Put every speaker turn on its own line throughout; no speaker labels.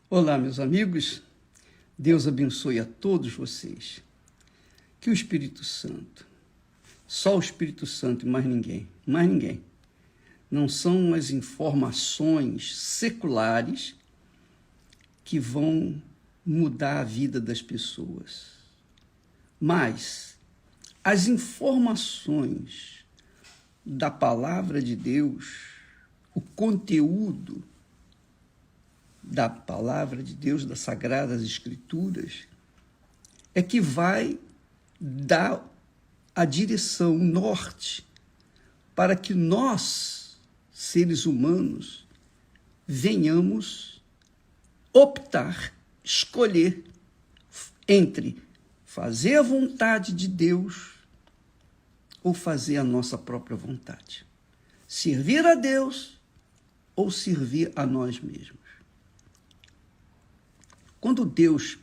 Olá, meus amigos. Deus abençoe a todos vocês. Que o Espírito Santo, só o Espírito Santo e mais ninguém, não são as informações seculares que vão mudar a vida das pessoas, mas as informações da palavra de Deus, o conteúdo da palavra de Deus, das Sagradas Escrituras, é que vai dar a direção, o norte, para que nós, seres humanos, venhamos optar, escolher entre fazer a vontade de Deus ou fazer a nossa própria vontade. Servir a Deus ou servir a nós mesmos. Quando Deus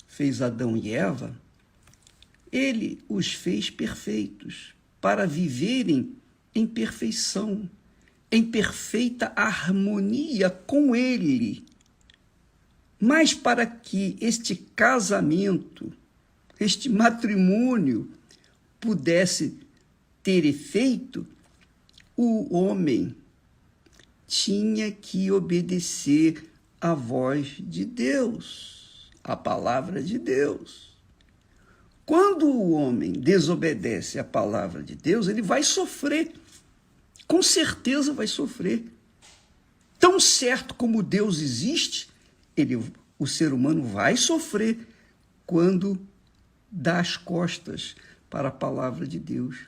fez Adão e Eva, ele os fez perfeitos para viverem em perfeição, em perfeita harmonia com ele. Mas para que este casamento, este matrimônio pudesse ter efeito, o homem tinha que obedecer a voz de Deus, a palavra de Deus. Quando o homem desobedece à palavra de Deus, ele vai sofrer, com certeza vai sofrer. Tão certo como Deus existe, o ser humano vai sofrer quando dá as costas para a palavra de Deus.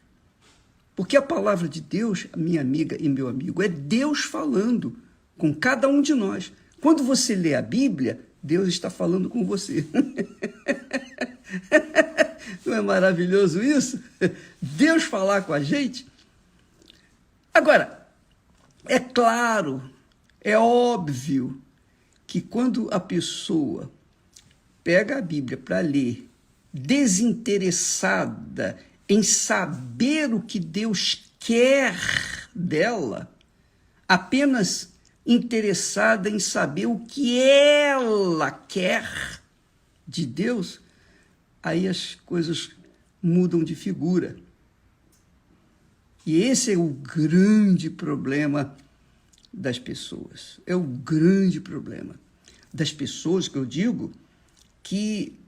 Porque a palavra de Deus, minha amiga e meu amigo, é Deus falando com cada um de nós. Quando você lê a Bíblia, Deus está falando com você. Não é maravilhoso isso? Deus falar com a gente? Agora, é claro, é óbvio que quando a pessoa pega a Bíblia para ler, desinteressada em saber o que Deus quer dela, apenas interessada em saber o que ela quer de Deus, aí as coisas mudam de figura. E esse é o grande problema das pessoas. É o grande problema das pessoas, que eu digo, que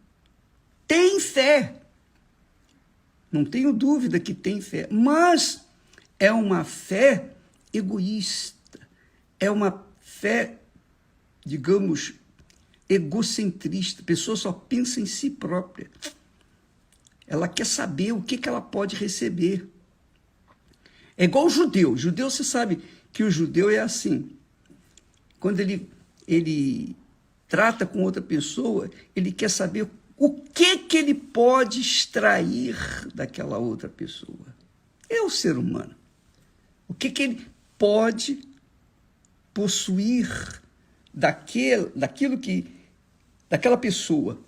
têm fé. Não tenho dúvida que têm fé, mas é uma fé egoísta. É uma fé, digamos, egocentrista. A pessoa só pensa em si própria. Ela quer saber o que ela pode receber. É igual o judeu. O judeu, você sabe que o judeu é assim. Quando ele trata com outra pessoa, ele quer saber o que ele pode extrair daquela outra pessoa. É o ser humano. O que ele pode possuir daquela pessoa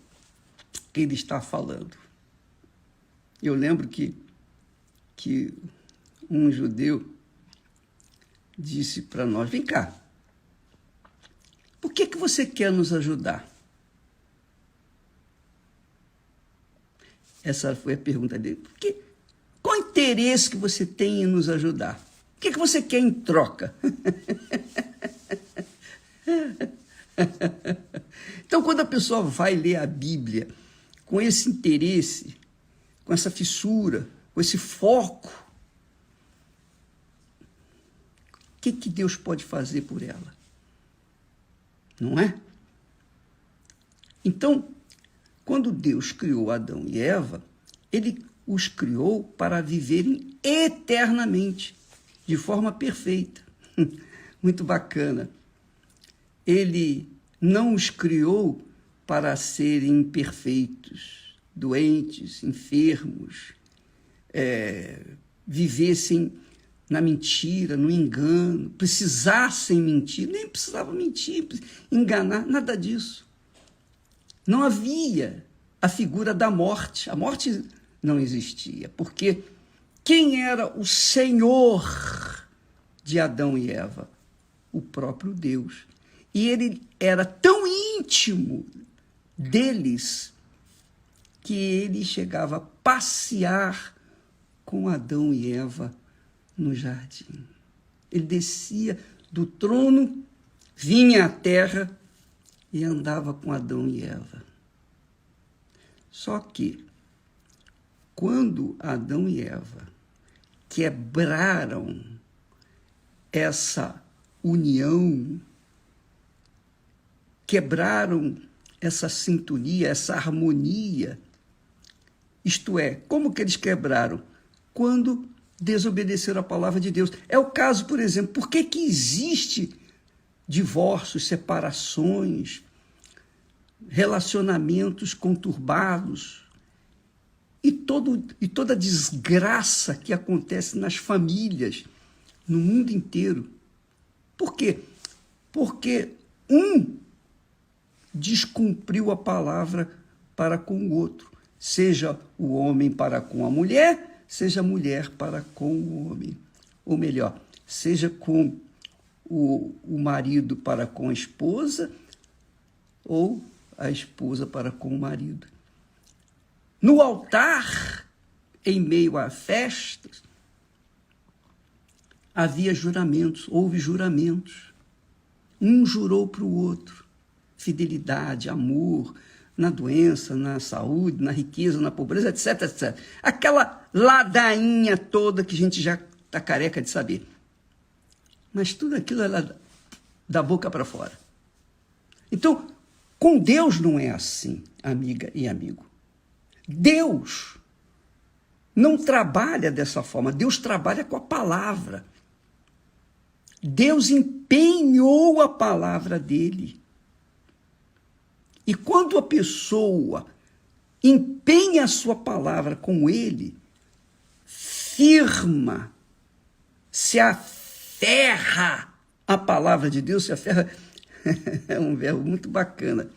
que ele está falando. Eu lembro que um judeu disse para nós: vem cá, por que você quer nos ajudar? Essa foi a pergunta dele. Qual o interesse que você tem em nos ajudar? O que você quer em troca? Então, quando a pessoa vai ler a Bíblia com esse interesse, com essa fissura, com esse foco, o que Deus pode fazer por ela? Não é? Então, quando Deus criou Adão e Eva, ele os criou para viverem eternamente, de forma perfeita. Muito bacana. Ele não os criou para serem imperfeitos, doentes, enfermos, vivessem na mentira, no engano, precisassem mentir, nem precisava mentir, enganar, nada disso. Não havia a figura da morte. A morte não existia, porque quem era o Senhor de Adão e Eva? O próprio Deus. E ele era tão íntimo deles que ele chegava a passear com Adão e Eva no jardim. Ele descia do trono, vinha à terra e andava com Adão e Eva. Só que, quando Adão e Eva quebraram essa união, quebraram essa sintonia, essa harmonia, isto é, como que eles quebraram? Quando desobedeceram a palavra de Deus. É o caso, por exemplo, por que existe divórcios, separações, relacionamentos conturbados e toda a desgraça que acontece nas famílias, no mundo inteiro? Por quê? Porque um descumpriu a palavra para com o outro, seja o homem para com a mulher, seja a mulher para com o homem. Ou melhor, seja com o marido para com a esposa, ou a esposa para com o marido. No altar, em meio a festas, havia juramentos, houve juramentos. Um jurou para o outro fidelidade, amor, na doença, na saúde, na riqueza, na pobreza, etc, etc. Aquela ladainha toda que a gente já está careca de saber. Mas tudo aquilo era da boca para fora. Então, com Deus não é assim, amiga e amigo. Deus não trabalha dessa forma. Deus trabalha com a palavra. Deus empenhou a palavra dele. E quando a pessoa empenha a sua palavra com ele, firma, se aferra à palavra de Deus, se aferra, é um verbo muito bacana,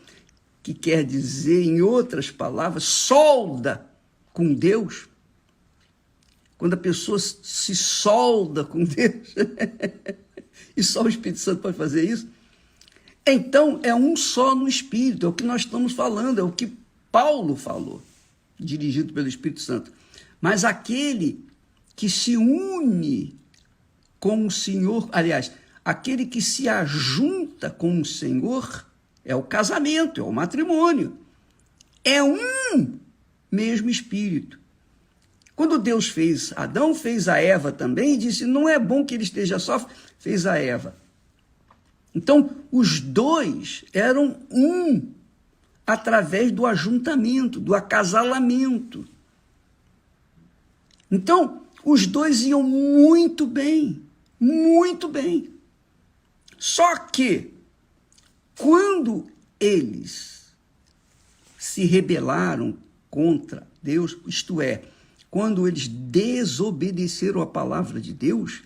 que quer dizer, em outras palavras, solda com Deus. Quando a pessoa se solda com Deus, e só o Espírito Santo pode fazer isso, então é um só no Espírito, é o que nós estamos falando, é o que Paulo falou, dirigido pelo Espírito Santo. Mas aquele que se une com o Senhor, aliás, aquele que se ajunta com o Senhor, é o casamento, é o matrimônio. É um mesmo Espírito. Quando Deus fez Adão, fez a Eva também, e disse, não é bom que ele esteja só, fez a Eva. Então, os dois eram um, através do ajuntamento, do acasalamento. Então, os dois iam muito bem, muito bem. Só que, quando eles se rebelaram contra Deus, isto é, quando eles desobedeceram a palavra de Deus,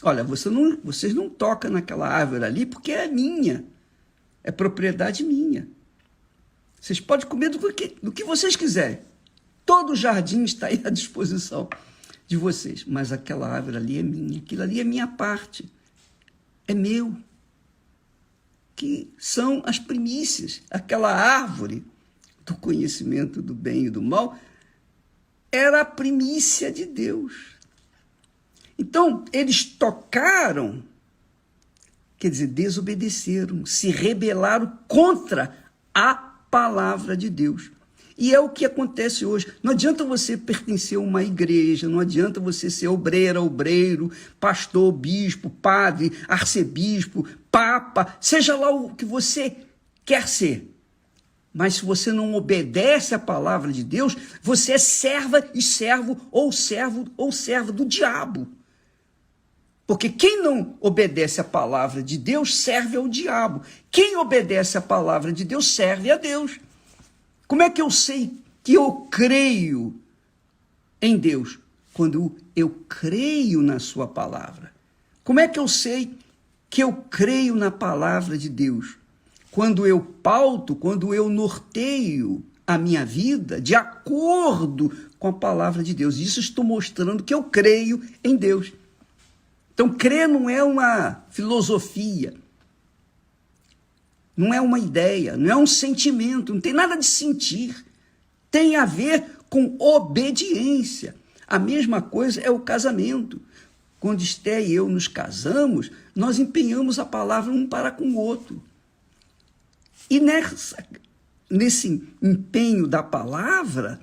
olha, vocês não tocam naquela árvore ali porque é minha, é propriedade minha. Vocês podem comer do que vocês quiserem. Todo o jardim está aí à disposição de vocês, mas aquela árvore ali é minha, aquilo ali é minha parte, é meu. Que são as primícias, aquela árvore do conhecimento do bem e do mal, era a primícia de Deus. Então, eles tocaram, quer dizer, desobedeceram, se rebelaram contra a palavra de Deus. E é o que acontece hoje. Não adianta você pertencer a uma igreja, não adianta você ser obreira, obreiro, pastor, bispo, padre, arcebispo, papa, seja lá o que você quer ser. Mas se você não obedece à palavra de Deus, você é serva e servo ou servo do diabo. Porque quem não obedece à palavra de Deus serve ao diabo. Quem obedece à palavra de Deus serve a Deus. Como é que eu sei que eu creio em Deus? Quando eu creio na sua palavra. Como é que eu sei que eu creio na palavra de Deus? Quando eu pauto, quando eu norteio a minha vida de acordo com a palavra de Deus. Isso estou mostrando que eu creio em Deus. Então, crer não é uma filosofia. não é uma ideia, não é um sentimento, não tem nada de sentir. Tem a ver com obediência. A mesma coisa é o casamento. Quando Esté e eu nos casamos, nós empenhamos a palavra um para com o outro. E nesse empenho da palavra,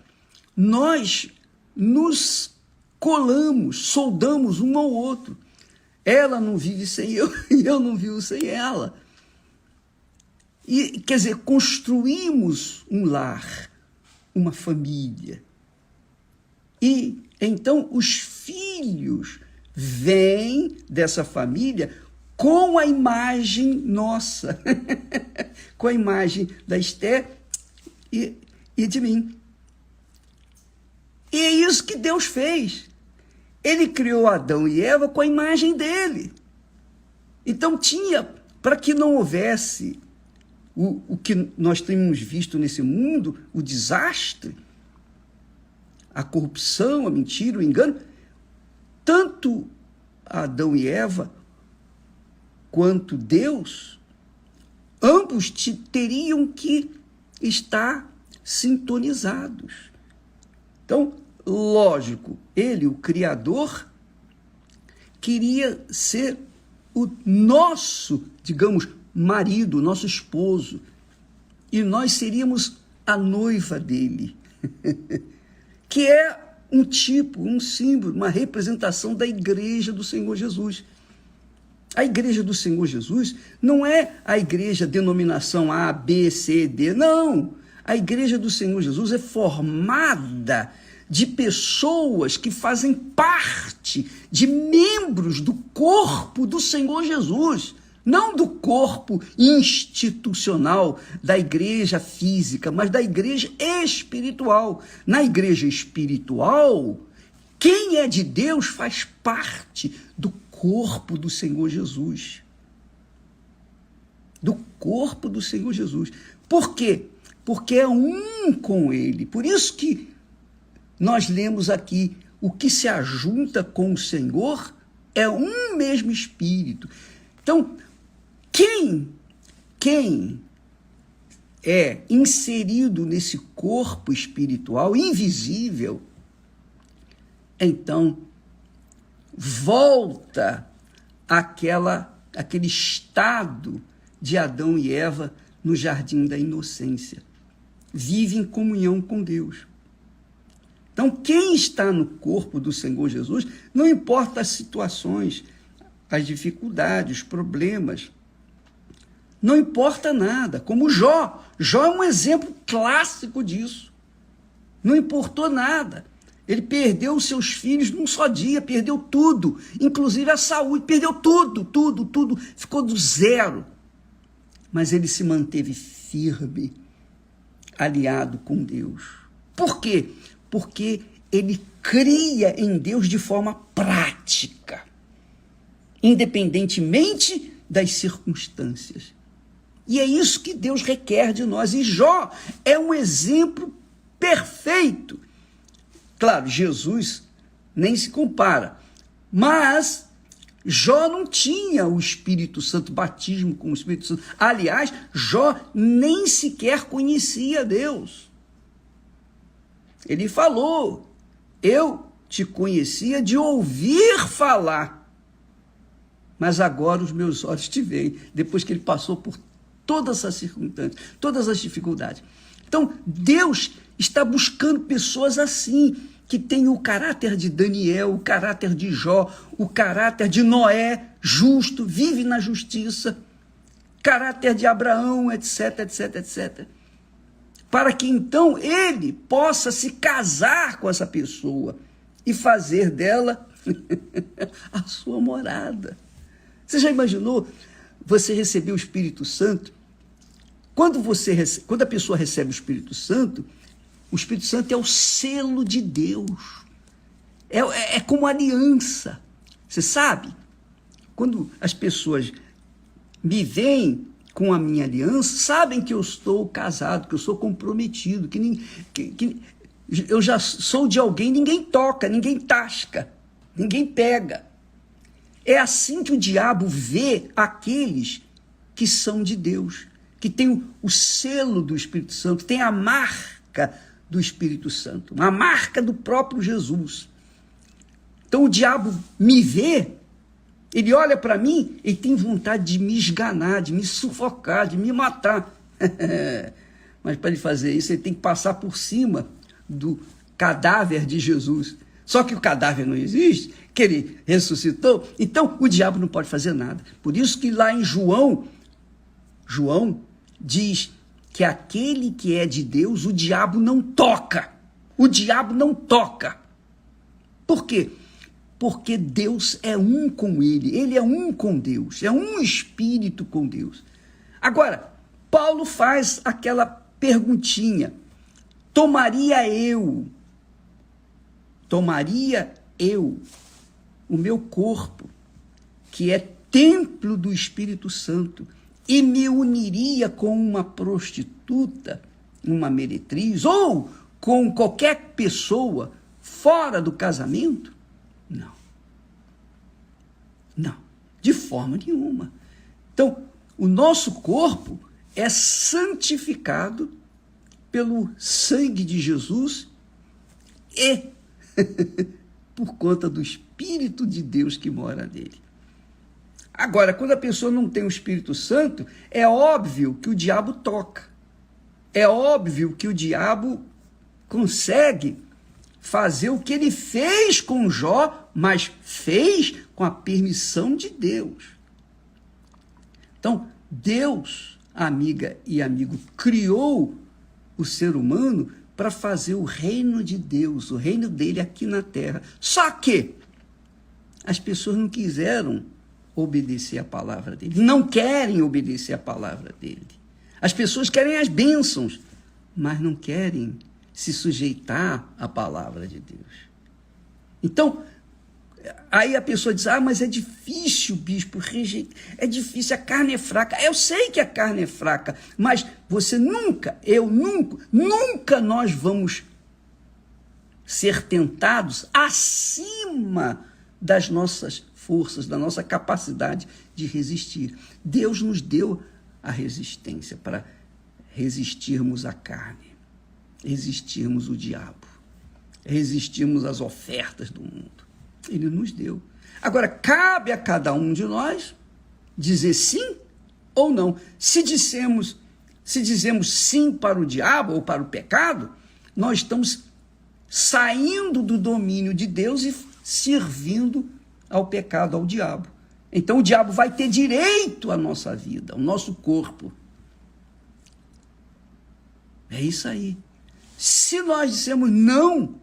nós nos colamos, soldamos um ao outro. Ela não vive sem eu e eu não vivo sem ela. E, quer dizer, construímos um lar, uma família. E então os filhos vêm dessa família com a imagem nossa, com a imagem da Esté e de mim. E é isso que Deus fez. Ele criou Adão e Eva com a imagem dele. Então tinha, para que não houvesse o que nós temos visto nesse mundo, o desastre, a corrupção, a mentira, o engano, tanto Adão e Eva quanto Deus, ambos teriam que estar sintonizados. Então, lógico, ele, o Criador, queria ser o nosso, digamos, marido, nosso esposo, e nós seríamos a noiva dele, que é um tipo, um símbolo, uma representação da igreja do Senhor Jesus. A igreja do Senhor Jesus não é a igreja denominação A, B, C, D, não. A igreja do Senhor Jesus é formada de pessoas que fazem parte, de membros do corpo do Senhor Jesus, não do corpo institucional da igreja física, mas da igreja espiritual. Na igreja espiritual, quem é de Deus faz parte do corpo do Senhor Jesus. Do corpo do Senhor Jesus. Por quê? Porque é um com ele. Por isso que nós lemos aqui, o que se ajunta com o Senhor é um mesmo Espírito. Então, quem é inserido nesse corpo espiritual invisível, então volta aquele estado de Adão e Eva no jardim da inocência. Vive em comunhão com Deus. Então, quem está no corpo do Senhor Jesus, não importa as situações, as dificuldades, os problemas, não importa nada. Como Jó. Jó é um exemplo clássico disso. Não importou nada. Ele perdeu os seus filhos num só dia, perdeu tudo, inclusive a saúde, perdeu tudo, ficou do zero. Mas ele se manteve firme, aliado com Deus. Por quê? Porque ele cria em Deus de forma prática, independentemente das circunstâncias. E é isso que Deus requer de nós. E Jó é um exemplo perfeito. Claro, Jesus nem se compara, mas Jó não tinha o Espírito Santo, batismo com o Espírito Santo. Aliás, Jó nem sequer conhecia Deus. Ele falou, eu te conhecia de ouvir falar, mas agora os meus olhos te veem, depois que ele passou por todas essas circunstâncias, todas as dificuldades. Então, Deus está buscando pessoas assim, que têm o caráter de Daniel, o caráter de Jó, o caráter de Noé, justo, vive na justiça, caráter de Abraão, etc, etc, etc. Para que então ele possa se casar com essa pessoa e fazer dela a sua morada. Você já imaginou você receber o Espírito Santo? Quando a pessoa recebe o Espírito Santo é o selo de Deus. É como aliança. Você sabe? Quando as pessoas me veem com a minha aliança, sabem que eu estou casado, que eu sou comprometido, que eu já sou de alguém, ninguém toca, ninguém tasca, ninguém pega. É assim que o diabo vê aqueles que são de Deus. que tem o selo do Espírito Santo, tem a marca do Espírito Santo, a marca do próprio Jesus. Então o diabo me vê, ele olha para mim e tem vontade de me esganar, de me sufocar, de me matar. Mas para ele fazer isso, ele tem que passar por cima do cadáver de Jesus. Só que o cadáver não existe, que ele ressuscitou, então o diabo não pode fazer nada. Por isso que lá em João diz que aquele que é de Deus, o diabo não toca. O diabo não toca. Por quê? Porque Deus é um com ele é um com Deus, é um espírito com Deus. Agora, Paulo faz aquela perguntinha: tomaria eu o meu corpo, que é templo do Espírito Santo, e me uniria com uma prostituta, uma meretriz, ou com qualquer pessoa fora do casamento? Não, de forma nenhuma. Então, o nosso corpo é santificado pelo sangue de Jesus e por conta do Espírito de Deus que mora nele. Agora, quando a pessoa não tem o Espírito Santo, é óbvio que o diabo toca. É óbvio que o diabo consegue fazer o que ele fez com Jó, mas fez com a permissão de Deus. Então, Deus, amiga e amigo, criou o ser humano para fazer o reino de Deus, o reino dele aqui na terra. Só que as pessoas não quiseram obedecer a palavra dele, não querem obedecer a palavra dele. As pessoas querem as bênçãos, mas não querem se sujeitar à palavra de Deus. Então, aí a pessoa diz: mas é difícil, bispo, é difícil, a carne é fraca. Eu sei que a carne é fraca, mas você nunca nós vamos ser tentados acima das nossas forças, da nossa capacidade de resistir. Deus nos deu a resistência para resistirmos à carne, resistirmos o diabo, resistirmos às ofertas do mundo. Ele nos deu. Agora, cabe a cada um de nós dizer sim ou não. Se dizemos sim para o diabo ou para o pecado, nós estamos saindo do domínio de Deus e servindo ao pecado, ao diabo. Então o diabo vai ter direito à nossa vida, ao nosso corpo. É isso aí. Se nós dissemos não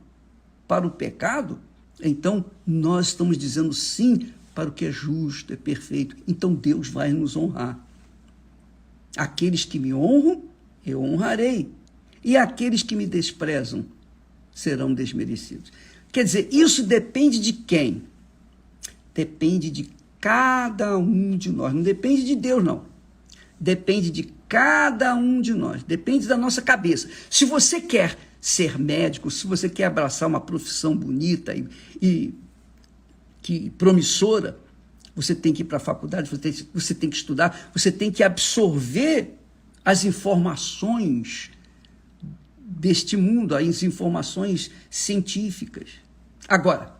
para o pecado, então nós estamos dizendo sim para o que é justo, é perfeito. Então Deus vai nos honrar. Aqueles que me honram, eu honrarei. E aqueles que me desprezam serão desmerecidos. Quer dizer, isso depende de quem? Depende de cada um de nós. Não depende de Deus, não. Depende de cada um de nós. Depende da nossa cabeça. Se você quer ser médico, se você quer abraçar uma profissão bonita e que promissora, você tem que ir para a faculdade, você tem que estudar, você tem que absorver as informações deste mundo, as informações científicas. Agora,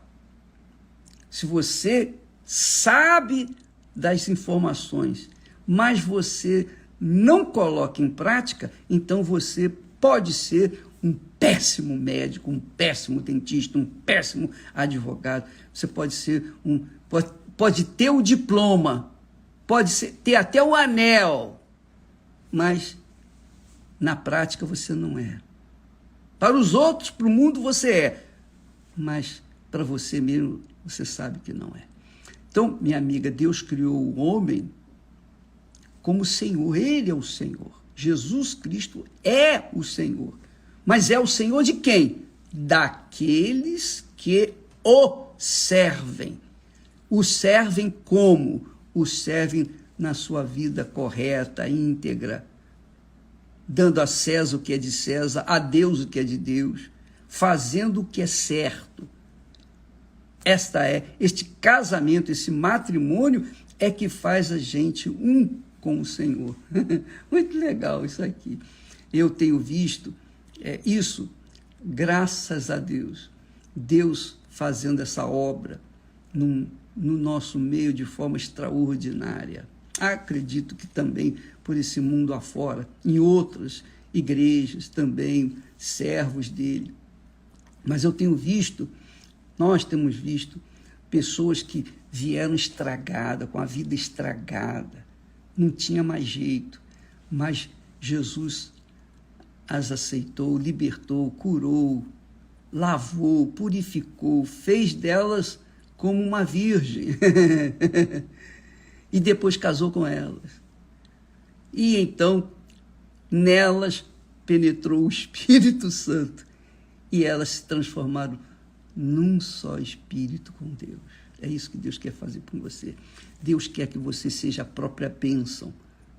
se você sabe das informações, mas você não coloca em prática, então você pode ser um péssimo médico, um péssimo dentista, um péssimo advogado. Você pode ser pode ter o diploma, ter até o anel, mas na prática você não é. Para os outros, para o mundo você é, mas para você mesmo você sabe que não é. Então, minha amiga, Deus criou o homem como Senhor. Ele é o Senhor. Jesus Cristo é o Senhor. Mas é o Senhor de quem? Daqueles que o servem. O servem como? O servem na sua vida correta, íntegra, dando a César o que é de César, a Deus o que é de Deus, fazendo o que é certo. Este casamento, esse matrimônio é que faz a gente um com o Senhor. Muito legal isso aqui. Eu tenho visto isso, graças a Deus. Deus fazendo essa obra no nosso meio de forma extraordinária. Acredito que também por esse mundo afora, em outras igrejas também, servos dele. Mas eu tenho visto, nós temos visto, pessoas que vieram estragadas, com a vida estragada, não tinha mais jeito, mas Jesus as aceitou, libertou, curou, lavou, purificou, fez delas como uma virgem e depois casou com elas. E então, nelas penetrou o Espírito Santo e elas se transformaram num só espírito com Deus. É isso que Deus quer fazer com você. Deus quer que você seja a própria bênção,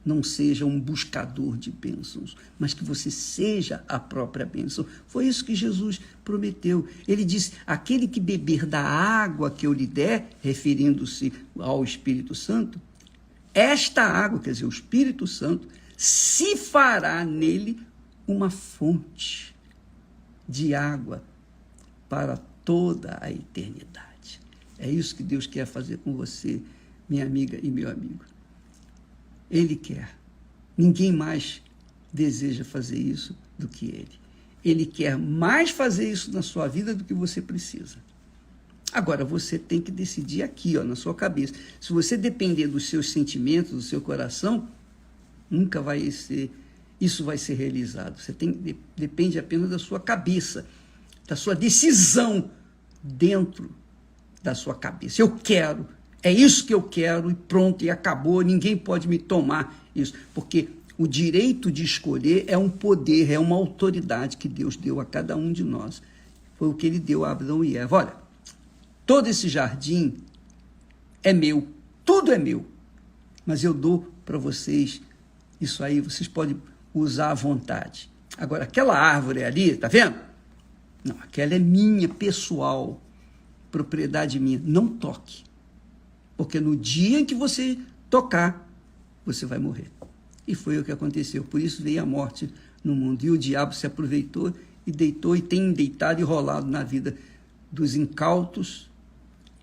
não seja um buscador de bênçãos, mas que você seja a própria bênção. Foi isso que Jesus prometeu. Ele disse, aquele que beber da água que eu lhe der, referindo-se ao Espírito Santo, esta água, quer dizer, o Espírito Santo, se fará nele uma fonte de água para toda a eternidade. É isso que Deus quer fazer com você, minha amiga e meu amigo. Ele quer. Ninguém mais deseja fazer isso do que ele. Ele quer mais fazer isso na sua vida do que você precisa. Agora, você tem que decidir aqui, na sua cabeça. Se você depender dos seus sentimentos, do seu coração, nunca vai ser, isso vai ser realizado. Depende apenas da sua cabeça, da sua decisão dentro da sua cabeça. Eu quero, é isso que eu quero e pronto, e acabou, ninguém pode me tomar isso, porque o direito de escolher é um poder, é uma autoridade que Deus deu a cada um de nós. Foi o que ele deu a Adão e Eva. Olha, todo esse jardim é meu, tudo é meu, mas eu dou para vocês isso aí, vocês podem usar à vontade. Agora, aquela árvore ali, tá vendo? Não, aquela é minha, pessoal, propriedade minha, não toque. Porque no dia em que você tocar, você vai morrer. E foi o que aconteceu. Por isso veio a morte no mundo. E o diabo se aproveitou e deitou, e tem deitado e rolado na vida dos incautos,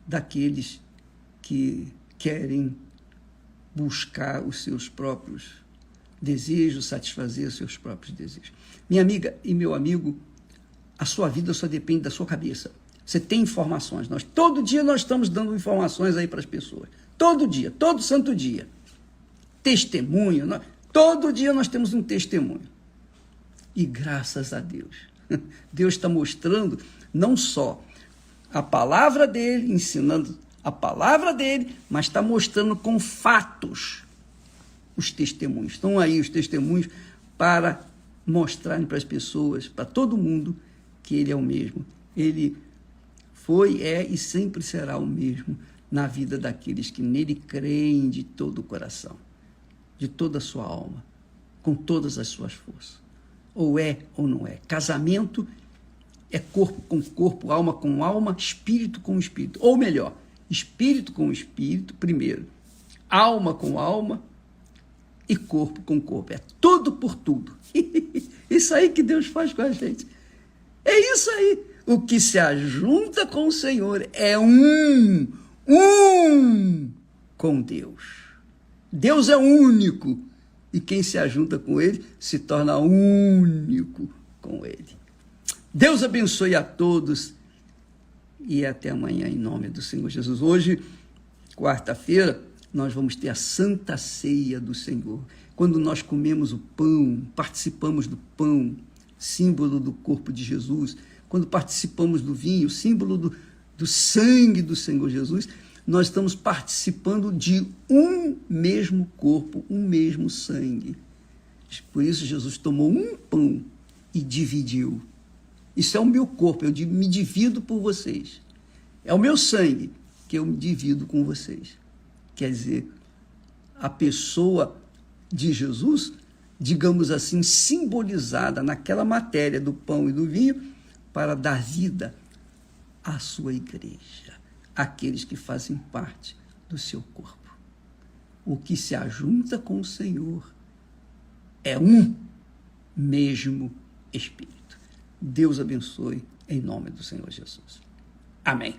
daqueles que querem buscar os seus próprios desejos, satisfazer os seus próprios desejos. Minha amiga e meu amigo, a sua vida só depende da sua cabeça. Você tem informações. Todo dia nós estamos dando informações aí para as pessoas. Todo dia, todo santo dia. Testemunho. Todo dia nós temos um testemunho. E graças a Deus, Deus está mostrando não só a palavra dele, ensinando a palavra dele, mas está mostrando com fatos os testemunhos. Estão aí os testemunhos para mostrarem para as pessoas, para todo mundo, que ele é o mesmo. Ele foi, é e sempre será o mesmo na vida daqueles que nele creem de todo o coração, de toda a sua alma, com todas as suas forças. Ou é ou não é. Casamento é corpo com corpo, alma com alma, espírito com espírito. Ou melhor, espírito com espírito, primeiro, alma com alma e corpo com corpo. É tudo por tudo. Isso aí que Deus faz com a gente. É isso aí. O que se ajunta com o Senhor é um com Deus. Deus é único. E quem se ajunta com ele se torna único com ele. Deus abençoe a todos e até amanhã em nome do Senhor Jesus. Hoje, quarta-feira, nós vamos ter a Santa Ceia do Senhor. Quando nós comemos o pão, participamos do pão, símbolo do corpo de Jesus, quando participamos do vinho, símbolo do sangue do Senhor Jesus, nós estamos participando de um mesmo corpo, um mesmo sangue. Por isso Jesus tomou um pão e dividiu. Isso é o meu corpo, eu me divido por vocês. É o meu sangue que eu me divido com vocês. Quer dizer, a pessoa de Jesus, digamos assim, simbolizada naquela matéria do pão e do vinho, para dar vida à sua igreja, aqueles que fazem parte do seu corpo. o que se ajunta com o Senhor é um mesmo Espírito. Deus abençoe em nome do Senhor Jesus. Amém.